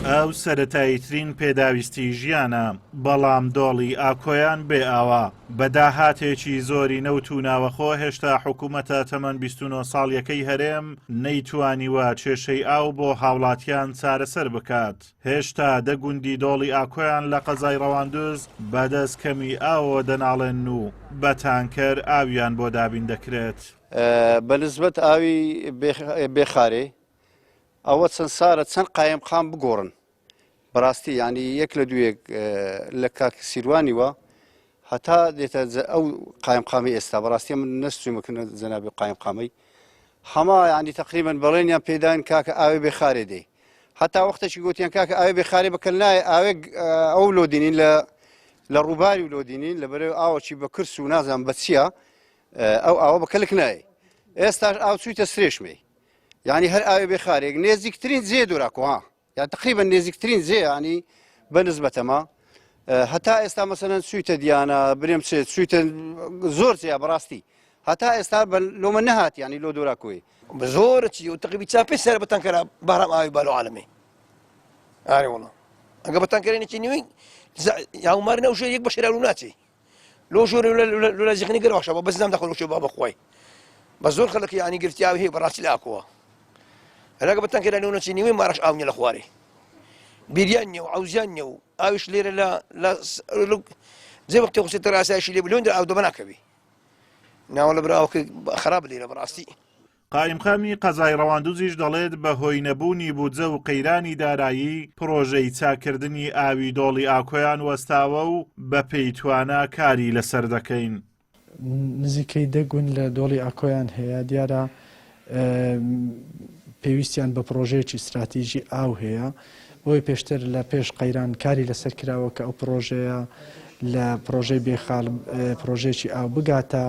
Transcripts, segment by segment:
ئەو سەرەتاییترین پێداویستی ژیانە، بەڵام دۆڵی ئاکۆیان بێ ئاوا. بەداهاتێکی زۆری نەوت و ناوەخۆ هێشتا حکوومەتە تەمەن 29 ساڵیەکەی هەرێم نەیتوانیوە کێشەی ئاو بۆ هاوڵاتیان چارەسەر بکات. هێشتا دەگوندی دۆڵی ئاکۆیان لە قەزای ڕەواندوز بەدەستکەمی ئاوە دەناڵێن و بە تانکەر ئاویان بۆ دابین دەکرێت. بەنسبەت ئاوی بێخارێ ئەوە چەند سارە چەند قایمقام بگۆڕن بەڕاستی ینی یەک لە دوێک لە کاک سیروانیوە هەتا دێتە ئەو قایمقامی ئێستا بەڕاستی من نەستومەکردە جەنابی قایمقامەی هەما ینی تقریبا بەڵێنیان پێدان کاکە ئاوێ بێخارێ دێ هەتا وەختێکی گوتیان کاکە ئاوێ بێخارێ بکەن نایە ئاوێ ئەو لۆدینین لە ڕووباری و لۆدینین لەبەرەوە ئاوەکی بە کرس و نازان بە چییە ئەو ئاوە بەکەلک نایە ئێستا ئاو چوویتە سرێشمێ يعني هر آوي بخارج نزيكترين زيد وراكوها يعني تقريبا نزيكترين زي يعني بالنسبة ما حتى استا مثلا سويت ديانا بريم سويت زور زي براستي حتى استا لو من نهات يعني لو دوراكوي بزورتي وتقريبا تشابي سر بتنكر بهرم آوي بالو عالمي يعني والله أنا بتنكرين تشيني يا عمرنا وشيء يكبر شرالوناتي لو شو لولا زخني قروا شباب بس نام دخلوا شباب أخوي بزور خلك يعني قلت يا هي براسي لاكوا هلاك بتنكر أنه نسيني وين ما راش أوني الأخواري بيريانيو وعوزانيو أوش ليرة لا زي وقت يخص التراسة إيش اللي بلون أو دبناكبي ناول براوك خراب ليرة براستي قایمقامی قەزای ڕەواندوزیش دەڵێت بە هۆی نەبوونی بودجە و قەیرانی دارایی پرۆژەی چاکردنی ئاوی دۆڵی ئاکۆیان وەستاوە و بە پێیتوانە کاری لەسەر دەکەین. نزیکەی دەگون لە دۆڵی ئاکۆیان هەیە دیارە پێویستیان بە پرۆژەیەکی استراتیژی ئاو هەیە بۆی پێشتر لە پێش قەیران کاری لەسەر کراوە کە ئەو پرۆژەیە لە پرۆژەی بێخاڵ پرۆژێکی ئاو بگاتە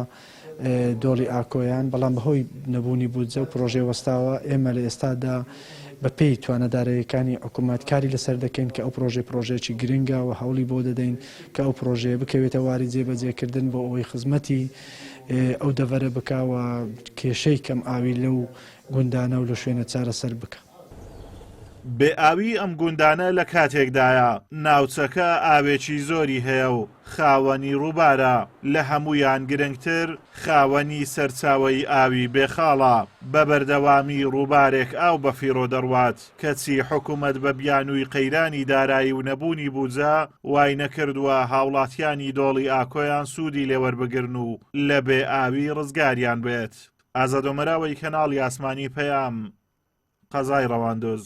دۆڵی ئاکۆیان بەڵام بەهۆی نەبوونی بودجە و پرۆژەی وەستاوە ئێمە لە ئێستادا بە پێی توانەدارەکانی حکوومەت کاری لەسەر دەکەین کە ئەو پرۆژەیەکی گرنگە و هەوڵی بۆ دەدەین کە ئەو پرۆژەیە بکەوێتە واری جێبەجێکردن بۆ ئەوەی خزمەتی ئەو دەڤەرە بکاوە کێشەی کەم ئاوی لەو گوندانە و لە شوێنە چارەسەر بکە. بێئاوی ئەم گوندانە لە کاتێکدایە ناوچەکە ئاوێکی زۆری هەیە و خاوەنی ڕووبارە لە هەمویان گرنگتر خاوەنی سەرچاوەی ئاوی بێخاڵە بە بەردەوامی ڕووبارێک ئاو بە فیڕۆ دەڕوات کەچی حکوومەت بە بیانووی قەیرانی دارایی و نەبوونی بودجە وای نەکردووە هاوڵاتیانی دۆڵی ئاکۆیان سوودی لێوەربگرن و لە بێئاوی ڕزگاریان بێت. ئازادۆمەراوەی کەناڵی ئاسمانی پەیام قەزای ڕەواندۆز.